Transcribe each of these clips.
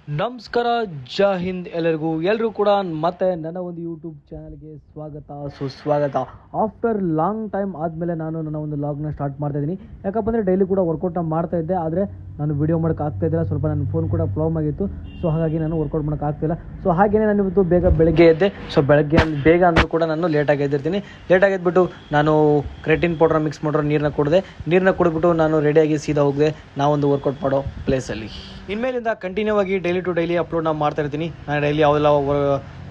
ನಮಸ್ಕಾರ, ಜೈ ಹಿಂದ್ ಎಲ್ಲರೂ ಕೂಡ ಮತ್ತೆ ನನ್ನ ಒಂದು ಯೂಟ್ಯೂಬ್ ಚಾನಲ್ಗೆ ಸುಸ್ವಾಗತ. ಆಫ್ಟರ್ ಲಾಂಗ್ ಟೈಮ್ ಆದಮೇಲೆ ನಾನು ನನ್ನ ಒಂದು ಲಾಗ್ನ ಸ್ಟಾರ್ಟ್ ಮಾಡ್ತಾ ಇದ್ದೀನಿ. ಯಾಕಪ್ಪ ಅಂದರೆ ಡೈಲಿ ಕೂಡ ವರ್ಕೌಟ್ನ ಮಾಡ್ತಾ ಇದ್ದೆ, ಆದರೆ ನಾನು ವಿಡಿಯೋ ಮಾಡೋಕ್ಕೆ ಆಗ್ತಾಯಿದ್ದಿಲ್ಲ. ಸ್ವಲ್ಪ ನನ್ನ ಫೋನ್ ಕೂಡ ಪ್ರಾಬ್ಲಮ್ ಆಗಿತ್ತು. ಸೊ ಹಾಗಾಗಿ ನಾನು ವರ್ಕೌಟ್ ಮಾಡೋಕ್ಕೆ ಆಗ್ತಿಲ್ಲ. ಸೊ ಹಾಗೆಯೇ ನಾನು ಇವತ್ತು ಬೆಳಗ್ಗೆ ಎದ್ದೆ. ಸೊ ಬೆಳಗ್ಗೆ ಬೇಗ ಅಂದರೂ ಕೂಡ ನಾನು ಲೇಟಾಗಿ ಎದ್ದಿರ್ತೀನಿ. ಲೇಟಾಗಿ ಎದ್ಬಿಟ್ಟು ನಾನು ಕ್ರೆಟಿನ್ ಪೌಡ್ರ್ ಮಿಕ್ಸ್ ಮಾಡಿರೋ ನೀರನ್ನ ಕುಡಿದ್ಬಿಟ್ಟು ನಾನು ರೆಡಿಯಾಗಿ ಸೀದಾ ಹೋಗಿದೆ ನಾವೊಂದು ವರ್ಕೌಟ್ ಮಾಡೋ ಪ್ಲೇಸಲ್ಲಿ. ಇನ್ಮೇಲಿಂದ ಕಂಟಿನ್ಯೂ ಆಗಿ ಡೈಲಿ ಟು ಡೈಲಿ ಅಪ್ಲೋಡ್ನ ಮಾಡ್ತಾ ಇರ್ತೀನಿ. ನಾನು ಡೈಲಿ ಯಾವೆಲ್ಲ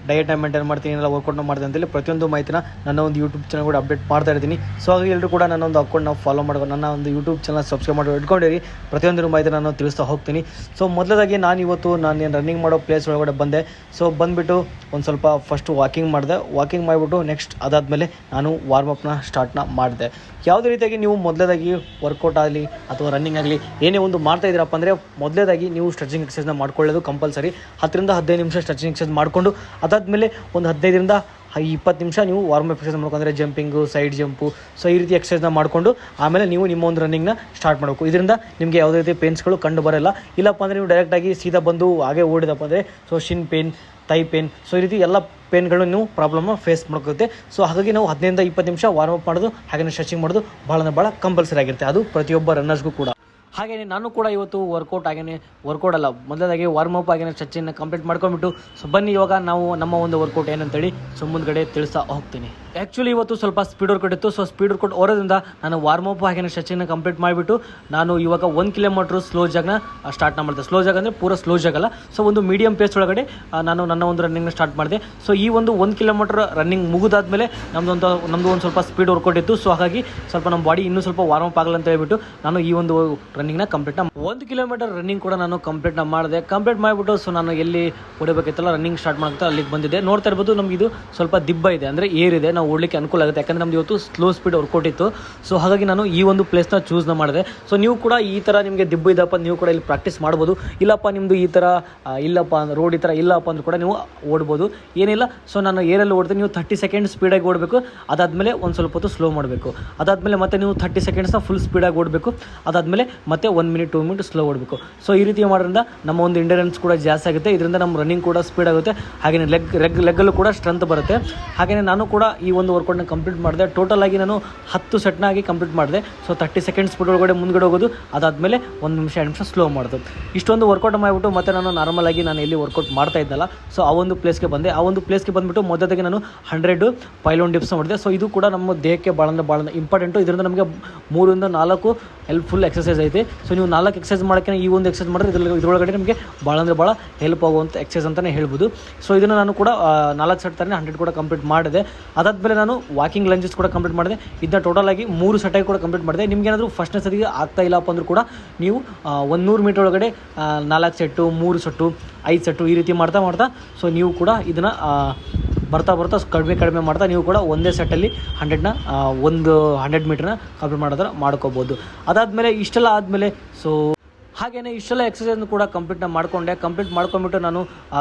ಡಯಟ್ನ ಮೇಂಟೈನ್ ಮಾಡ್ತೀನಿ, ಎಲ್ಲ ವರ್ಕೌಟ್ನ ಮಾಡ್ತೀನಿ ಅಂತೇಳಿ ಪ್ರತಿಯೊಂದು ಮಾಹಿತಿನ ನನ್ನ ಒಂದು ಯೂಟ್ಯೂಬ್ ಚಾನಲ್ ಕೂಡ ಅಪ್ಡೇಟ್ ಮಾಡ್ತಾ ಇರ್ತೀನಿ. ಸೊ ಹಾಗೆ ಎಲ್ಲರೂ ಕೂಡ ನನ್ನ ಒಂದು ಅಕೌಂಟ್ನ ಫಾಲೋ ಮಾಡಬೇಕು, ನನ್ನ ಒಂದು ಯೂಟ್ಯೂಬ್ ಚಾನಲ್ ಸಬ್ಸ್ಕ್ರೈಬ್ ಮಾಡಿ ಇಟ್ಕೊಂಡಿರಿ. ಪ್ರತಿಯೊಂದು ಮಾಹಿತಿ ನಾನು ತಿಳಿಸ್ತಾ ಹೋಗ್ತೀನಿ. ಸೊ ಮೊದಲಾಗಿ ನಾನು ರನ್ನಿಂಗ್ ಮಾಡೋ ಪ್ಲೇಸ್ ಒಳಗಡೆ ಬಂದೆ. ಸೊ ಬಂದುಬಿಟ್ಟು ಒಂದು ಸ್ವಲ್ಪ ಫಸ್ಟು ವಾಕಿಂಗ್ ಮಾಡಿಬಿಟ್ಟು ನೆಕ್ಸ್ಟ್ ಅದಾದಮೇಲೆ ನಾನು ವಾರ್ಮಪ್ನ ಸ್ಟಾರ್ಟ್ನ ಮಾಡಿದೆ. ಯಾವುದೇ ರೀತಿಯಾಗಿ ನೀವು ಮೊದಲೇದಾಗಿ ವರ್ಕೌಟ್ ಆಗಲಿ ಅಥವಾ ರನ್ನಿಂಗ್ ಆಗಲಿ ಏನೇ ಒಂದು ಮಾಡ್ತಾ ಇದ್ದೀರಪ್ಪ ಅಂದರೆ ಮೊದಲೇದಾಗಿ ನೀವು ಸ್ಟ್ರೆಚಿಂಗ್ ಎಕ್ಸಸೈಸ್ನ ಮಾಡ್ಕೊಳ್ಳೋದು ಕಂಪಲ್ಸರಿ. 10-15 ನಿಮಿಷ ಸ್ಟ್ರೆಚಿಂಗ್ ಎಕ್ಸಸೈಸ್ ಮಾಡಿಕೊಂಡು ಅದಾದಮೇಲೆ ಒಂದು 15-20 ನಿಮಿಷ ನೀವು ವಾರ್ಮ್ ಅಪ್ ಎಕ್ಸಸೈಸ್ ಮಾಡ್ಕೊಂಡ್ರೆ ಜಂಪಿಂಗು, ಸೈಡ್ ಜಂಪು, ಸೊ ಈ ರೀತಿ ಎಕ್ಸಸೈಸ್ನ ಮಾಡಿಕೊಂಡು ಆಮೇಲೆ ನೀವು ನಿಮ್ಮ ಒಂದು ರನ್ನಿಂಗ್ನ ಸ್ಟಾರ್ಟ್ ಮಾಡಬೇಕು. ಇದರಿಂದ ನಿಮಗೆ ಯಾವುದೇ ರೀತಿ ಪೇನ್ಸ್ಗಳು ಕಂಡು ಬರೋಲ್ಲ. ಇಲ್ಲಪ್ಪ ಅಂದರೆ ನೀವು ಡೈರೆಕ್ಟಾಗಿ ಸೀದಾ ಬಂದು ಹಾಗೆ ಓಡಿದಪ್ಪ ಅಂದರೆ so shin pain, thigh pain, so ಈ ರೀತಿ ಎಲ್ಲ ಪೇನ್ಗಳು ನೀವು ಪ್ರಾಬ್ಲಮ್ನ ಫೇಸ್ ಮಾಡ್ಕೊಳುತ್ತೆ. ಸೊ ಹಾಗಾಗಿ ನಾವು 15-20 ನಿಮಿಷ ವಾರ್ಮ್ ಅಪ್ ಮಾಡೋದು ಹಾಗೆ ಸ್ಟ್ರೆಚಿಂಗ್ ಮಾಡೋದು ಭಾಳ ಕಂಪಲ್ಸರಿ ಆಗಿರುತ್ತೆ. ಅದು ಪ್ರತಿಯೊಬ್ಬ ರನ್ನರ್ಸ್ಗೂ ಕೂಡ. ಹಾಗೆಯೇ ನಾನು ಕೂಡ ಇವತ್ತು ವರ್ಕೌಟ್ ಅಲ್ಲ, ಮೊದಲಾಗಿ ವಾರ್ಮ್ ಅಪ್ ಆಗಿನ ಸ್ಟ್ರೆಚಿಂಗ್ನ ಕಂಪ್ಲೀಟ್ ಮಾಡ್ಕೊಂಡ್ಬಿಟ್ಟು ಸೊ ಬನ್ನಿ ಇವಾಗ ನಾವು ನಮ್ಮ ಒಂದು ವರ್ಕೌಟ್ ಏನಂತೇಳಿ ಸೊ ಮುಂದ್ಗಡೆ ತಿಳಿಸ್ತಾ ಹೋಗ್ತೀನಿ. ಆ್ಯಕ್ಚುಲಿ ಇವತ್ತು ಸ್ವಲ್ಪ ಸ್ಪೀಡ್ ವರ್ಕೌಟ್ ಇತ್ತು. ಸೊ ಸ್ಪೀಡ್ ವರ್ಕೌಟ್ ಹೊರೋದ್ರಿಂದ ನಾನು ವಾರ್ಮ್ ಅಪ್ ಆಗಿನ ಸ್ಟ್ರೆಚಿಂಗ್ನ ಕಂಪ್ಲೀಟ್ ಮಾಡಿಬಿಟ್ಟು ನಾನು ಇವಾಗ 1 ಕಿಲೋಮೀಟ್ರ್ ಸ್ಲೋ ಜಾಗ್ನ ಸ್ಟಾರ್ಟ್ನ ಮಾಡಿದೆ. ಸ್ಲೋ ಜಾಗ್ ಅಂದರೆ ಪೂರ ಸ್ಲೋ ಜಾಗ್ ಅಲ್ಲ, ಸೊ ಒಂದು ಮೀಡಿಯಂ ಪೇಸ್ ಒಳಗಡೆ ನಾನು ನನ್ನ ಒಂದು ರನ್ನಿಂಗ್ನ ಸ್ಟಾರ್ಟ್ ಮಾಡಿದೆ. ಸೊ ಈ ಒಂದು 1 ಕಿಲೋಮೀಟ್ರ್ ರನ್ನಿಂಗ್ ಮುಗಿದಾದ್ಮೇಲೆ ನಮ್ಮದು ಒಂದು ಸ್ವಲ್ಪ ಸ್ಪೀಡ್ ವರ್ಕೌಟ್ ಇತ್ತು. ಸೊ ಹಾಗಾಗಿ ಸ್ವಲ್ಪ ನಮ್ಮ ಬಾಡಿ ಇನ್ನೂ ಸ್ವಲ್ಪ ವಾರ್ಮ್ ಅಪ್ ಆಗಲ್ಲ ಅಂತ ಹೇಳ್ಬಿಟ್ಟು ನಾನು ಈ ಒಂದು ರನ್ನಿಂಗ್ನ ಕಂಪ್ಲೀಟ್ನ 1 ಕಿಲೋಮೀಟರ್ ರನ್ನಿಂಗ್ ಕೂಡ ನಾನು ಕಂಪ್ಲೀಟ್ ಮಾಡಿಬಿಟ್ಟು ಸೊ ನಾನು ಎಲ್ಲಿ ಹೊಡಬೇಕಿತ್ತಲ್ಲ ರನ್ನಿಂಗ್ ಸ್ಟಾರ್ಟ್ ಮಾಡ್ತಾ ಅಲ್ಲಿಗೆ ಬಂದಿದ್ದೆ. ನೋಡ್ತಾ ಇರ್ಬೋದು ನಮ್ಗೆ ಇದು ಸ್ವಲ್ಪ ದಿಬ್ಬ ಇದೆ, ಅಂದರೆ ಏರಿದೆ, ನಾವು ಓಡಲಿಕ್ಕೆ ಅನುಕೂಲ ಆಗುತ್ತೆ. ಯಾಕಂದರೆ ನಮ್ದು ಇವತ್ತು ಸ್ಲೋ ಸ್ಪೀಡ್ ವರ್ಕೌಟ್ ಇತ್ತು. ಸೊ ಹಾಗಾಗಿ ನಾನು ಈ ಒಂದು ಪ್ಲೇಸ್ನ ಚೂಸ್ನ ಮಾಡಿದೆ. ಸೊ ನೀವು ಕೂಡ ಈ ಥರ ನಿಮಗೆ ದಿಬ್ಬ ಇದಪ್ಪ ನೀವು ಕೂಡ ಇಲ್ಲಿ ಪ್ರಾಕ್ಟೀಸ್ ಮಾಡ್ಬೋದು. ಇಲ್ಲಪ್ಪ ನಿಮ್ಮದು ಈ ಥರ ಇಲ್ಲಪ್ಪ ರೋಡ್ ಈ ಥರ ಇಲ್ಲಪ್ಪ ಅಂದ್ರೂ ಕೂಡ ನೀವು ಓಡ್ಬೋದು, ಏನಿಲ್ಲ. ಸೊ ನಾನು ಏರಲ್ಲಿ ಓಡ್ತೀನಿ, ನೀವು 30 ಸೆಕೆಂಡ್ ಸ್ಪೀಡಾಗಿ ಓಡಬೇಕು. ಅದಾದಮೇಲೆ ಒಂದು ಸ್ವಲ್ಪ ಹೊತ್ತು ಸ್ಲೋ ಮಾಡಬೇಕು. ಅದಾದಮೇಲೆ ಮತ್ತೆ ನೀವು 30 ಸೆಕೆಂಡ್ಸ್ನ ಫುಲ್ ಸ್ಪೀಡಾಗಿ ಓಡಬೇಕು. ಅದಾದಮೇಲೆ ಮತ್ತೆ 1 ಮಿನಿಟ್ 2 ಮಿನಿಟ್ ಸ್ಲೋ ಓಡಬೇಕು. ಸೊ ಈ ರೀತಿ ಮಾಡೋದ್ರಿಂದ ನಮ್ಮ ಒಂದು ಎಂಡರೆನ್ಸ್ ಕೂಡ ಜಾಸ್ತಿ ಆಗುತ್ತೆ. ಇದರಿಂದ ನಮ್ಮ ರನ್ನಿಂಗ್ ಕೂಡ ಸ್ಪೀಡ್ ಆಗುತ್ತೆ. ಹಾಗೆಯೇ ಲೆಗ್ಗಲ್ಲೂ ಕೂಡ ಸ್ಟ್ರೆಂತ್ ಬರುತ್ತೆ. ಹಾಗೆಯೇ ನಾನು ಕೂಡ ಈ ಒಂದು ವರ್ಕೌಟ್ನ ಕಂಪ್ಲೀಟ್ ಮಾಡಿದೆ. ಟೋಟಲ್ ಆಗಿ ನಾನು 10 ಸೆಟ್ನಾಗಿ ಕಂಪ್ಲೀಟ್ ಮಾಡಿದೆ. ಸೊ 30 ಸೆಕೆಂಡ್ ಸ್ಪೀಡ್ ಒಳಗಡೆ ಮುಂದ್ಗಡೆ ಹೋಗೋದು, ಅದಾದಮೇಲೆ 1 ನಿಮಿಷ 2 ನಿಮಿಷ ಸ್ಲೋ ಮಾಡೋದು. ಇಷ್ಟೊಂದು ವರ್ಕೌಟ್ ಮಾಡಿಬಿಟ್ಟು ಮತ್ತೆ ನಾನು ನಾರ್ಮಲ್ ಆಗಿ ನಾನು ಎಲ್ಲಿ ವರ್ಕೌಟ್ ಮಾಡ್ತಾ ಇದ್ದಲ್ಲ ಸೊ ಆ ಒಂದು ಪ್ಲೇಸ್ಗೆ ಬಂದೆ. ಆ ಒಂದು ಪ್ಲೇಸ್ಗೆ ಬಂದುಬಿಟ್ಟು ಮೊದಲಾಗಿ ನಾನು 100 ಪೈಲೋನ್ ಡಿಪ್ಸ್ ಮಾಡಿದೆ. ಸೊ ಇದು ಕೂಡ ನಮ್ಮ ದೇಹಕ್ಕೆ ಭಾಳ ಇಂಪಾರ್ಟೆಂಟು. ಇದರಿಂದ ನಮಗೆ 3-4 ಹೆಲ್ಪ್ಫುಲ್ ಎಕ್ಸಸೈಸ್ ಐತೆ. ಸೊ ನೀವು 4 ಎಕ್ಸಸೈಸ್ ಮಾಡೋಕ್ಕೆ ಈ ಒಂದು ಎಕ್ಸಸೈಸ್ ಮಾಡಿದ್ರೆ ಇದರೊಳಗಡೆ ನಿಮಗೆ ಭಾಳ ಹೆಲ್ಪ್ ಆಗುವಂಥ ಎಕ್ಸಸೈಸ್ ಅಂತಲೇ ಹೇಳ್ಬೋದು. ಸೊ ಇದನ್ನು ನಾನು ಕೂಡ 4 ಸೆಟ್ ಥರನೇ 100 ಕೂಡ ಕಂಪ್ಲೀಟ್ ಮಾಡಿದೆ. ಅದಾದಮೇಲೆ ನಾನು ವಾಕಿಂಗ್ ಲಂಜಸ್ ಕೂಡ ಕಂಪ್ಲೀಟ್ ಮಾಡಿದೆ. ಇದನ್ನ ಟೋಟಲ್ ಆಗಿ 3 ಸೆಟಾಗಿ ಕೂಡ ಕಂಪ್ಲೀಟ್ ಮಾಡಿದೆ. ನಿಮ್ಗೆ ಏನಾದರೂ ಫಸ್ಟ್ನೇ ಸರಿಗೆ ಆಗ್ತಾ ಇಲ್ಲಪ್ಪ ಅಂದರೂ ಕೂಡ ನೀವು 100 ಮೀಟರ್ ಒಳಗಡೆ 4 ಸೆಟ್ಟು, 3 ಸೆಟ್ಟು, 5 ಸೆಟ್ಟು ಈ ರೀತಿ ಮಾಡ್ತಾ ಸೊ ನೀವು ಕೂಡ ಇದನ್ನು ಬರ್ತಾ ಕಡಿಮೆ ಮಾಡ್ತಾ ನೀವು ಕೂಡ ಒಂದೇ ಸೆಟ್ಟಲ್ಲಿ 100 ಮೀಟ್ರನ್ನ ಕಂಪ್ಲೀಟ್ ಮಾಡ್ಕೋಬೋದು. ಅದಾದಮೇಲೆ ಇಷ್ಟೆಲ್ಲ ಆದಮೇಲೆ ಸೊ ಹಾಗೆಯೇ ಇಷ್ಟೆಲ್ಲ ಎಕ್ಸಸೈಸ್ನ ಕೂಡ ಕಂಪ್ಲೀಟ್ ಮಾಡ್ಕೊಂಡ್ಬಿಟ್ಟು ನಾನು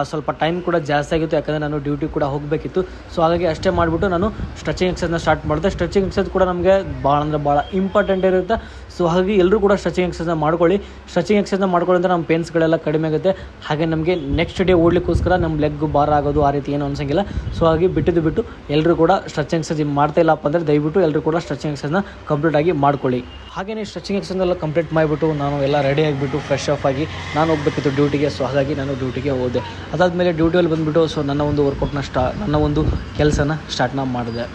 ಸ್ವಲ್ಪ ಟೈಮ್ ಕೂಡ ಜಾಸ್ತಿ ಆಗಿತ್ತು, ಯಾಕಂದರೆ ನಾನು ಡ್ಯೂಟಿ ಕೂಡ ಹೋಗಬೇಕಿತ್ತು. ಸೊ ಹಾಗಾಗಿ ಅಷ್ಟೇ ಮಾಡಿಬಿಟ್ಟು ನಾನು ಸ್ಟ್ರೆಚಿಂಗ್ ಎಕ್ಸಸೈಸ್ನ ಸ್ಟಾರ್ಟ್ ಮಾಡಿದೆ. ಸ್ಟ್ರೆಚಿಂಗ್ ಎಕ್ಸಸೈಸ್ ಕೂಡ ನಮಗೆ ಭಾಳ ಇಂಪಾರ್ಟೆಂಟ್ ಇರುತ್ತೆ. ಸೊ ಹಾಗಾಗಿ ಎಲ್ಲರೂ ಕೂಡ ಸ್ಟ್ರೆಚಿಂಗ್ ಎಕ್ಸಸೈಸ್ನ ಮಾಡ್ಕೊಳ್ಳಿ. ಸ್ಟ್ರೆಚಿಂಗ್ ಎಕ್ಸಸೈಸ್ನ ಮಾಡ್ಕೊಳ್ಳೋದ್ರೆ ನಮ್ಮ ಪೇನ್ಸ್ಗಳೆಲ್ಲ ಕಡಿಮೆ ಆಗುತ್ತೆ. ಹಾಗೆ ನಮಗೆ ನೆಕ್ಸ್ಟ್ ಡೇ ಓಡಲಿಕ್ಕೋಸ್ಕರ ನಮ್ಮ ಲೆಗ್ ಭಾರ ಆಗೋದು ಆ ರೀತಿ ಏನೂ ಅನ್ಸಂಗಿಲ್ಲ. ಸೊ ಹಾಗೆ ಬಿಟ್ಟು ಎಲ್ಲರೂ ಕೂಡ ಸ್ಟ್ರೆಚಿಂಗ್ ಎಕ್ಸಸೈಸ್ ಮಾಡ್ತಾ ಇಲ್ಲಪ್ಪ ಅಂದರೆ ದಯವಿಟ್ಟು ಎಲ್ಲರೂ ಕೂಡ ಸ್ಟ್ರೆಚಿಂಗ್ ಎಕ್ಸಸೈಸ್ನ ಕಂಪ್ಲೀಟ್ ಆಗಿ ಮಾಡ್ಕೊಳ್ಳಿ. ಹಾಗೆಯೇ ಸ್ಟ್ರೆಚಿಂಗ್ ಎಕ್ಸಸೈಸ್ನೆಲ್ಲ ಕಂಪ್ಲೀಟ್ ಮಾಡಿಬಿಟ್ಟು ನಾನು ಎಲ್ಲ ರೆಡಿ ಆಗಿಬಿಟ್ಟು ಫ್ರೆಶ್ ಆಫ್ ಆಗಿ ನಾನು ಹೋಗಬೇಕಿತ್ತು ಡ್ಯೂಟಿಗೆ. ಸೊ ಹಾಗಾಗಿ ನಾನು ಡ್ಯೂಟಿಗೆ ಹೋದೆ. ಅದಾದಮೇಲೆ ಡ್ಯೂಟಿಯಲ್ಲಿ ಬಂದುಬಿಟ್ಟು ಸೊ ನನ್ನ ಒಂದು ವರ್ಕೌಟ್ನ ನನ್ನ ಒಂದು ಕೆಲಸನ ಸ್ಟಾರ್ಟ್ನ ಮಾಡಿದೆ.